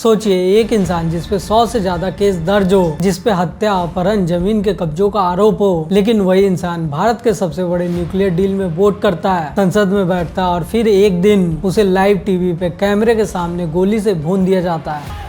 सोचिए, एक इंसान जिसपे 100 से ज्यादा केस दर्ज हो, जिसपे हत्या, अपहरण, जमीन के कब्जों का आरोप हो, लेकिन वही इंसान भारत के सबसे बड़े न्यूक्लियर डील में वोट करता है, संसद में बैठता है और फिर एक दिन उसे लाइव टीवी पे कैमरे के सामने गोली से भून दिया जाता है।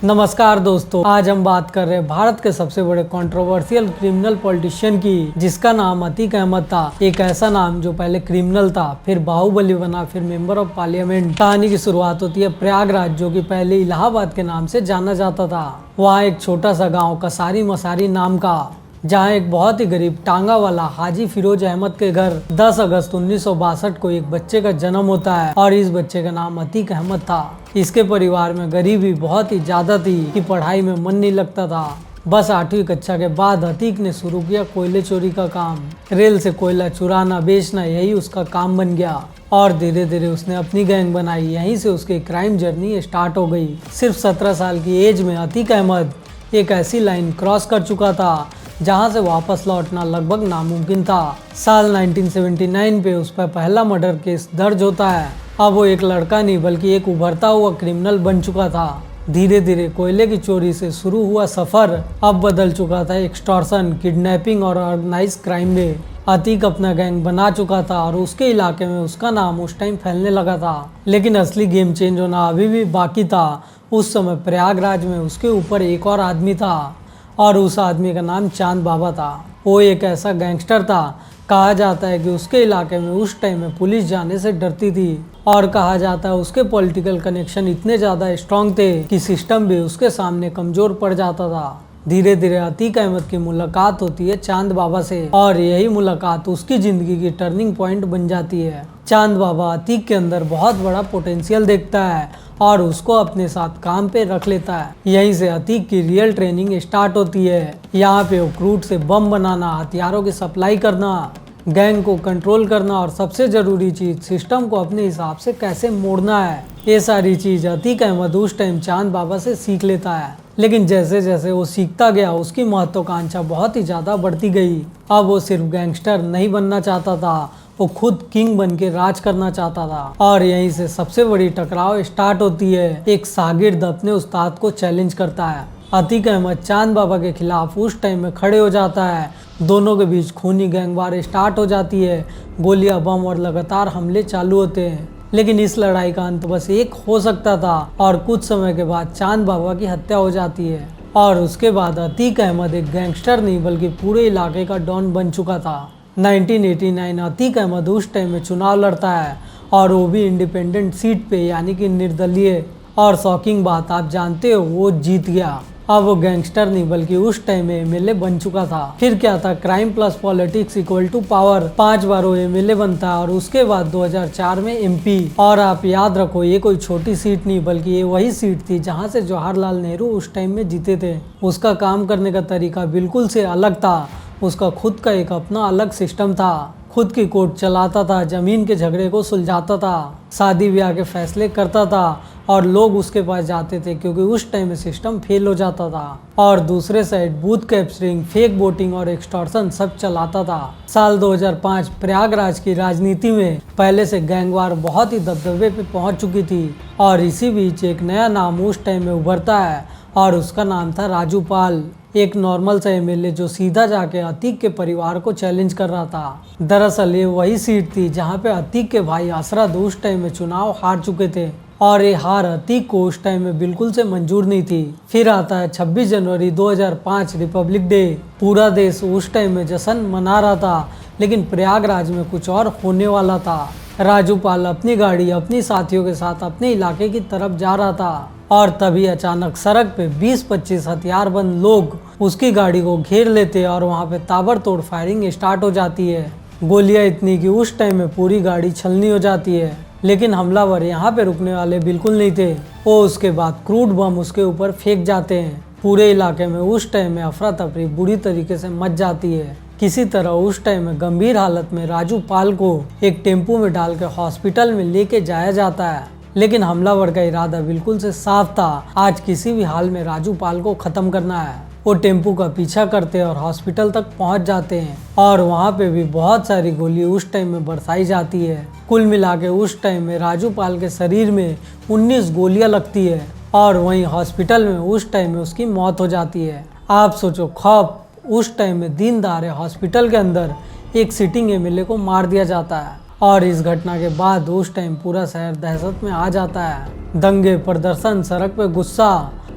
नमस्कार दोस्तों, आज हम बात कर रहे हैं भारत के सबसे बड़े कंट्रोवर्शियल क्रिमिनल पॉलिटिशियन की, जिसका नाम अतीक अहमद था। एक ऐसा नाम जो पहले क्रिमिनल था, फिर बाहुबली बना, फिर मेंबर ऑफ पार्लियामेंट। कहानी की शुरुआत होती है प्रयागराज, जो कि पहले इलाहाबाद के नाम से जाना जाता था। वहाँ एक छोटा सा गाँव कसारी मसारी नाम का, जहाँ एक बहुत ही गरीब टांगा वाला हाजी फिरोज अहमद के घर 10 अगस्त 1962 को एक बच्चे का जन्म होता है और इस बच्चे का नाम अतीक अहमद था। इसके परिवार में गरीबी बहुत ही ज्यादा थी कि पढ़ाई में मन नहीं लगता था। बस 8वीं कक्षा के बाद अतीक ने शुरू किया कोयले चोरी का काम। रेल से कोयला चुराना बेचना, यही उसका काम बन गया और धीरे धीरे उसने अपनी गैंग बनाई। यहीं से उसकी क्राइम जर्नी स्टार्ट हो गई। सिर्फ 17 साल की एज में अतीक अहमद एक ऐसी लाइन क्रॉस कर चुका था जहां से वापस लौटना लगभग नामुमकिन था। साल 1979 पे उस पर पहला मर्डर केस दर्ज होता है। अब वो एक लड़का नहीं बल्कि एक उभरता हुआ क्रिमिनल बन चुका था। धीरे धीरे कोयले की चोरी से शुरू हुआ सफर अब बदल चुका था एक्सटॉर्शन, किडनैपिंग और ऑर्गेनाइज क्राइम में। अतीक अपना गैंग बना चुका था और उसके इलाके में उसका नाम उस टाइम फैलने लगा था। लेकिन असली गेम चेंज होना अभी भी बाकी था। उस समय प्रयागराज में उसके ऊपर एक और आदमी था और उस आदमी का नाम चांद बाबा था। वो एक ऐसा गैंगस्टर था, कहा जाता है कि उसके इलाके में उस टाइम में पुलिस जाने से डरती थी और कहा जाता है उसके पॉलिटिकल कनेक्शन इतने ज़्यादा स्ट्रांग थे कि सिस्टम भी उसके सामने कमज़ोर पड़ जाता था। धीरे धीरे अतीक अहमद की मुलाकात होती है चांद बाबा से और यही मुलाकात उसकी ज़िंदगी की टर्निंग पॉइंट बन जाती है। चांद बाबा अतीक के अंदर बहुत बड़ा पोटेंशियल देखता है और उसको अपने साथ काम पे रख लेता है। यहीं से अतीक की रियल ट्रेनिंग स्टार्ट होती है। यहाँ पे वो क्रूड से बम बनाना, हथियारों की सप्लाई करना, गैंग को कंट्रोल करना और सबसे ज़रूरी चीज़ सिस्टम को अपने हिसाब से कैसे मोड़ना है। ये सारी चीज़ अतीक अहमद उस टाइम चांद बाबा से सीख लेता है। लेकिन जैसे जैसे वो सीखता गया उसकी महत्वाकांक्षा बहुत ही ज़्यादा बढ़ती गई। अब वो सिर्फ गैंगस्टर नहीं बनना चाहता था, वो खुद किंग बन के राज करना चाहता था। और यहीं से सबसे बड़ी टकराव स्टार्ट होती है। एक शागिर्द अपने उस्ताद को चैलेंज करता है। अतीक अहमद चांद बाबा के खिलाफ उस टाइम में खड़े हो जाता है। दोनों के बीच खूनी गैंगवार स्टार्ट हो जाती है। गोलियां, बम और लगातार हमले चालू होते हैं। लेकिन इस लड़ाई का अंत बस एक हो सकता था और कुछ समय के बाद चांद बाबा की हत्या हो जाती है। और उसके बाद अतीक अहमद एक गैंगस्टर नहीं बल्कि पूरे इलाके का डॉन बन चुका था। 1989 अतीक अहमद उस टाइम में चुनाव लड़ता है और वो भी इंडिपेंडेंट सीट पे, यानी कि निर्दलीय। और शॉकिंग बात आप जानते हो, वो जीत गया। अब वो गैंगस्टर नहीं बल्कि उस टाइम में एमएलए बन चुका था। फिर क्या था, crime plus politics equal to power. 5 बार वो एमएलए बनता है और उसके बाद 2004 में एमपी। और आप याद रखो, ये कोई छोटी सीट नहीं बल्कि ये वही सीट थी जहां से जवाहरलाल नेहरू उस टाइम में जीते थे। उसका काम करने का तरीका बिल्कुल से अलग था। उसका खुद का एक अपना अलग सिस्टम था। खुद की कोर्ट चलाता था, जमीन के झगड़े को सुलझाता था, शादी ब्याह के फैसले करता था और लोग उसके पास जाते थे क्योंकि उस टाइम में सिस्टम फेल हो जाता था। और दूसरे side booth capturing, fake voting और एक्सटॉर्शन सब चलाता था। साल 2005 प्रयागराज की राजनीति में पहले से गैंगवार बहुत ही दबदबे पे पहुंच चुकी थी और इसी बीच एक नया नाम उस टाइम में उभरता है और उसका नाम था राजू पाल। एक नॉर्मल सा एमएलए जो सीधा जाके अतीक के परिवार को चैलेंज कर रहा था। दरअसल ये वही सीट थी जहां पे अतीक के भाई असरद उस टाइम में चुनाव हार चुके थे और ये हार अतीक को उस टाइम में बिल्कुल से मंजूर नहीं थी। फिर आता है 26 जनवरी 2005 रिपब्लिक डे। पूरा देश उस टाइम में जश्न मना रहा था, लेकिन प्रयागराज में कुछ और होने वाला था। राजू पाल अपनी गाड़ी अपनी साथियों के साथ अपने इलाके की तरफ जा रहा था और तभी अचानक सड़क पे 20-25 हथियारबंद लोग उसकी गाड़ी को घेर लेते हैं और वहां पे ताबड़तोड़ फायरिंग स्टार्ट हो जाती है। गोलियां इतनी कि उस टाइम में पूरी गाड़ी छलनी हो जाती है। लेकिन हमलावर यहाँ पे रुकने वाले बिल्कुल नहीं थे। वो उसके बाद क्रूड बम उसके ऊपर फेंक जाते हैं। पूरे इलाके में उस टाइम में अफरा तफरी बुरी तरीके से मच जाती है। किसी तरह उस टाइम में गंभीर हालत में राजू पाल को एक टेम्पो में डाल के हॉस्पिटल में लेके जाया जाता है। लेकिन हमलावर का इरादा बिल्कुल से साफ था, आज किसी भी हाल में राजू पाल को खत्म करना है। वो टेम्पो का पीछा करते हैं और हॉस्पिटल तक पहुंच जाते हैं और वहां पे भी बहुत सारी गोली उस टाइम में बरसाई जाती है। कुल मिला के उस टाइम में राजू पाल के शरीर में 19 गोलियां लगती है और वहीं हॉस्पिटल में उस टाइम में उसकी मौत हो जाती है। आप सोचो, खौफ उस टाइम में दिन दहाड़े हॉस्पिटल के अंदर एक सिटिंग एमएलए को मार दिया जाता है और इस घटना के बाद उस टाइम पूरा शहर दहशत में आ जाता है। दंगे, प्रदर्शन, सड़क पे गुस्सा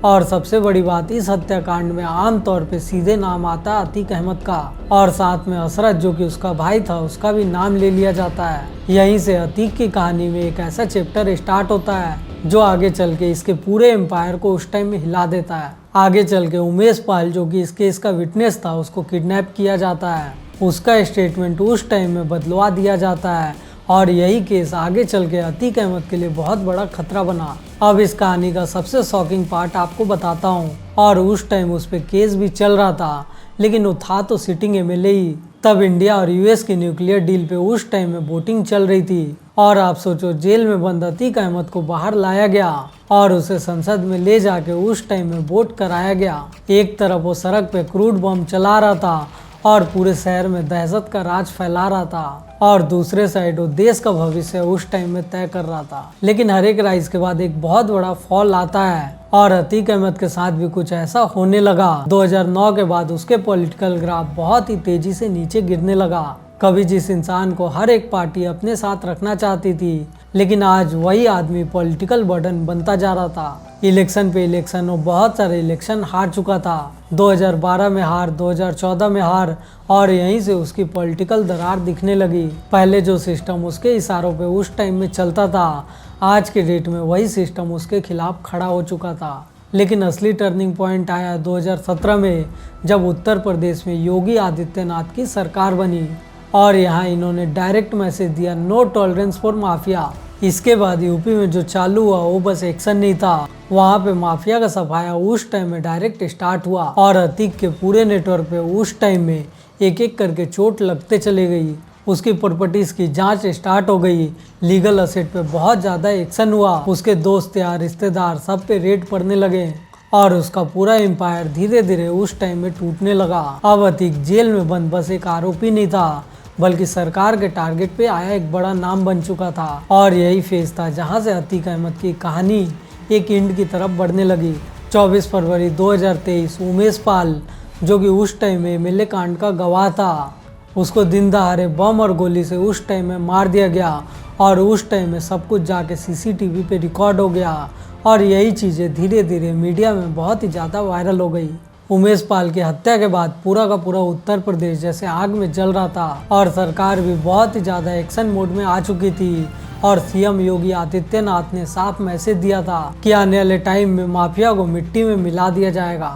और सबसे बड़ी बात, इस हत्याकांड में आमतौर पे सीधे नाम आता है अतीक अहमद का और साथ में असरत जो कि उसका भाई था उसका भी नाम ले लिया जाता है। यहीं से अतीक की कहानी में एक ऐसा चैप्टर स्टार्ट होता है जो आगे चल के इसके पूरे एम्पायर को उस टाइम में हिला देता है। आगे चल के उमेश पाल जो कि इस केस का विटनेस था उसको किडनैप किया जाता है, उसका स्टेटमेंट उस टाइम में बदलवा दिया जाता है और यही केस आगे चल के अतीक अहमद के लिए बहुत बड़ा खतरा बना। अब इस कहानी का सबसे शॉकिंग पार्ट आपको बताता हूँ। और उस टाइम उस पर केस भी चल रहा था, लेकिन वो था तो सिटिंग एमएलए ही। तब इंडिया और यूएस की न्यूक्लियर डील पे उस टाइम में वोटिंग चल रही थी और आप सोचो, जेल में बंद अतीक अहमद को बाहर लाया गया और उसे संसद में ले जाके उस टाइम में वोट कराया गया। एक तरफ वो सड़क पे क्रूड बम चला रहा था और पूरे शहर में दहशत का राज फैला रहा था और दूसरे साइड वो देश का भविष्य उस टाइम में तय कर रहा था। लेकिन हर एक राइज के बाद एक बहुत बड़ा फॉल आता है और अतीक अहमद के साथ भी कुछ ऐसा होने लगा। 2009 के बाद उसके पॉलिटिकल ग्राफ बहुत ही तेजी से नीचे गिरने लगा। कभी जिस इंसान को हर एक पार्टी अपने साथ रखना चाहती थी, लेकिन आज वही आदमी पॉलिटिकल बर्डन बनता जा रहा था। इलेक्शन पे इलेक्शन वो बहुत सारे इलेक्शन हार चुका था। 2012 में हार, 2014 में हार और यहीं से उसकी पॉलिटिकल दरार दिखने लगी। पहले जो सिस्टम उसके इशारों पे उस टाइम में चलता था, आज के डेट में वही सिस्टम उसके खिलाफ खड़ा हो चुका था। लेकिन असली टर्निंग पॉइंट आया 2017 में, जब उत्तर प्रदेश में योगी आदित्यनाथ की सरकार बनी और यहाँ इन्होंने डायरेक्ट मैसेज दिया, नो टॉलरेंस फॉर माफिया। इसके बाद यूपी में जो चालू हुआ वो बस एक्शन नहीं था, वहाँ पे माफिया का सफाया उस टाइम में डायरेक्ट स्टार्ट हुआ और अतीक के पूरे नेटवर्क पे उस टाइम में एक एक करके चोट लगते चले गई। उसकी प्रॉपर्टीज की जांच स्टार्ट हो गई, लीगल असेट पे बहुत ज़्यादा एक्शन हुआ, उसके दोस्त यार रिश्तेदार सब पे रेड पड़ने लगे और उसका पूरा एम्पायर धीरे धीरे उस टाइम में टूटने लगा। अब अतीक जेल में बंद बस एक आरोपी नहीं था, बल्कि सरकार के टारगेट पे आया एक बड़ा नाम बन चुका था और यही फेज था जहां से अतीक अहमद की कहानी एक एंड की तरफ बढ़ने लगी। 24 फरवरी 2023 उमेश पाल जो कि उस टाइम में एमएलए कांड का गवाह था, उसको दिन दहाड़े बम और गोली से उस टाइम में मार दिया गया और उस टाइम में सब कुछ जाके सीसीटीवी पे रिकॉर्ड हो गया और यही चीज़ें धीरे धीरे मीडिया में बहुत ही ज़्यादा वायरल हो गई। उमेश पाल की हत्या के बाद पूरा का पूरा उत्तर प्रदेश जैसे आग में जल रहा था और सरकार भी बहुत ही ज़्यादा एक्शन मोड में आ चुकी थी और सीएम योगी आदित्यनाथ ने साफ मैसेज दिया था कि आने वाले टाइम में माफिया को मिट्टी में मिला दिया जाएगा।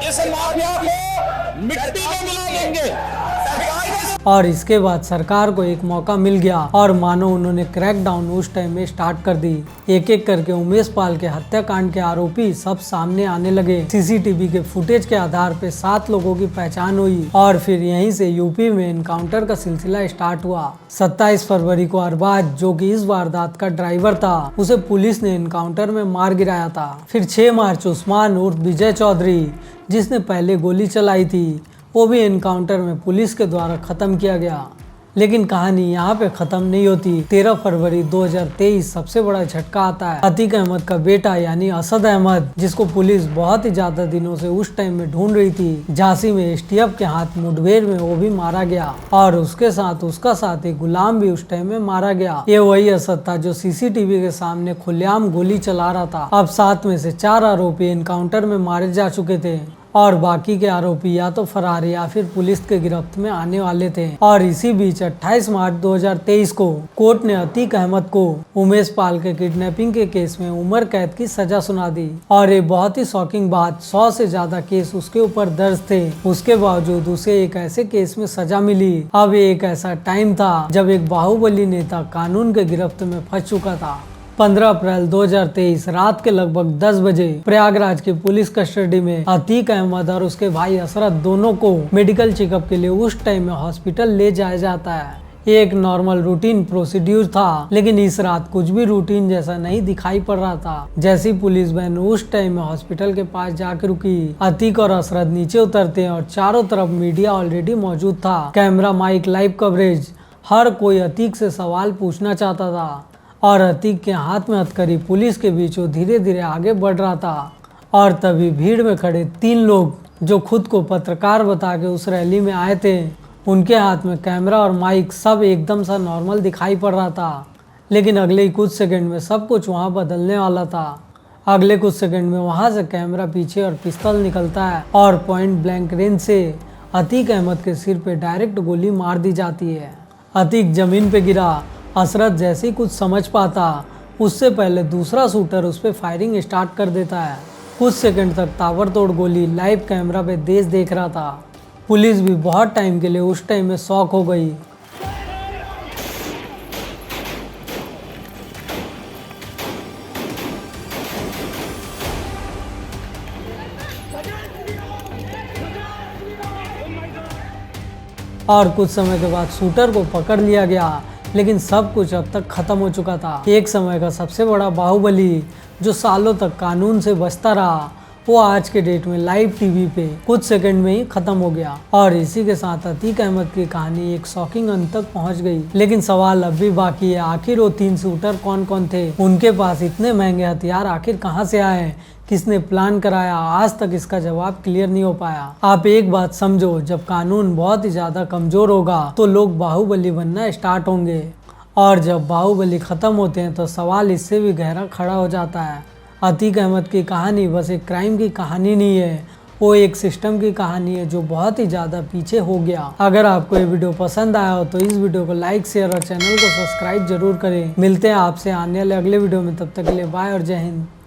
इस माफिया को मिट्टी में मिला देंगे। और इसके बाद सरकार को एक मौका मिल गया और मानो उन्होंने क्रैकडाउन उस टाइम में स्टार्ट कर दी। एक एक करके उमेश पाल के हत्याकांड के आरोपी सब सामने आने लगे। सीसीटीवी के फुटेज के आधार पे 7 लोगों की पहचान हुई और फिर यहीं से यूपी में एनकाउंटर का सिलसिला स्टार्ट हुआ। 27 फरवरी को अरबाज जो कि इस वारदात का ड्राइवर था, उसे पुलिस ने एनकाउंटर में मार गिराया था। फिर 6 मार्च उस्मान उर्फ विजय चौधरी जिसने पहले गोली चलाई थी, वो भी एनकाउंटर में पुलिस के द्वारा खत्म किया गया। लेकिन कहानी यहाँ पे खत्म नहीं होती। 13 फरवरी 2023 सबसे बड़ा झटका आता है। अतीक अहमद का बेटा यानी असद अहमद, जिसको पुलिस बहुत ही ज्यादा दिनों से उस टाइम में ढूंढ रही थी, झांसी में एसटीएफ के हाथ मुठभेड़ में वो भी मारा गया और उसके साथ उसका साथी गुलाम भी उस टाइम में मारा गया। ये वही असद था जो सीसीटीवी के सामने खुलेआम गोली चला रहा था। अब 7 में से 4 आरोपी एनकाउंटर में मारे जा चुके थे और बाकी के आरोपी या तो फरार या फिर पुलिस के गिरफ्त में आने वाले थे। और इसी बीच 28 मार्च 2023 को कोर्ट ने अतीक अहमद को उमेश पाल के किडनैपिंग के केस में उम्र कैद की सजा सुना दी। और ये बहुत ही शॉकिंग बात, 100 से ज्यादा केस उसके ऊपर दर्ज थे, उसके बावजूद उसे एक ऐसे केस में सजा मिली। अब एक ऐसा टाइम था जब एक बाहुबली नेता कानून के गिरफ्त में फंस चुका था 15 अप्रैल 2023 रात के लगभग 10 बजे प्रयागराज की पुलिस कस्टडी में अतीक अहमद और उसके भाई असरत दोनों को मेडिकल चेकअप के लिए उस टाइम में हॉस्पिटल ले जाया जाता है। ये एक नॉर्मल रूटीन प्रोसीड्यूर था, लेकिन इस रात कुछ भी रूटीन जैसा नहीं दिखाई पड़ रहा था। जैसी पुलिस वैन उस टाइम में हॉस्पिटल के पास जाकर रुकी, अतीक और असरत नीचे उतरते हैं और चारों तरफ मीडिया ऑलरेडी मौजूद था। कैमरा, माइक, लाइव कवरेज, हर कोई अतीक से सवाल पूछना चाहता था और अतीक के हाथ में हथकड़ी पुलिस के बीच वो धीरे धीरे आगे बढ़ रहा था। और तभी भीड़ में खड़े 3 लोग जो खुद को पत्रकार बता के उस रैली में आए थे, उनके हाथ में कैमरा और माइक, सब एकदम सा नॉर्मल दिखाई पड़ रहा था। लेकिन अगले ही कुछ सेकंड में सब कुछ वहां बदलने वाला था। अगले कुछ सेकंड में वहां से कैमरा पीछे और पिस्तौल निकलता है और पॉइंट ब्लैंक रेंज से अतीक अहमद के सिर पे डायरेक्ट गोली मार दी जाती है। अतीक जमीन पे गिरा। असरत जैसे ही कुछ समझ पाता, उससे पहले दूसरा शूटर उस पर फायरिंग स्टार्ट कर देता है। कुछ सेकंड तक ताबड़तोड़ गोली लाइव कैमरा पे देश देख रहा था। पुलिस भी बहुत टाइम के लिए उस टाइम में शॉक हो गई। और कुछ समय के बाद शूटर को पकड़ लिया गया, लेकिन सब कुछ अब तक खत्म हो चुका था। एक समय का सबसे बड़ा बाहुबली जो सालों तक कानून से बचता रहा, वो आज के डेट में लाइव टीवी पे कुछ सेकंड में ही खत्म हो गया। और इसी के साथ अतीक अहमद की कहानी एक शॉकिंग अंत तक पहुंच गई। लेकिन सवाल अब भी बाकी है, आखिर वो 3 शूटर कौन कौन थे? उनके पास इतने महंगे हथियार आखिर कहां से आए? किसने प्लान कराया? आज तक इसका जवाब क्लियर नहीं हो पाया। आप एक बात समझो, जब कानून बहुत ही ज्यादा कमजोर होगा तो लोग बाहुबली बनना स्टार्ट होंगे, और जब बाहुबली खत्म होते हैं तो सवाल इससे भी गहरा खड़ा हो जाता है। अतीक अहमद की कहानी बस एक क्राइम की कहानी नहीं है, वो एक सिस्टम की कहानी है जो बहुत ही ज़्यादा पीछे हो गया। अगर आपको ये वीडियो पसंद आया हो तो इस वीडियो को लाइक, शेयर और चैनल को सब्सक्राइब जरूर करें। मिलते हैं आपसे आने वाले अगले वीडियो में, तब तक के लिए बाय और जय हिंद।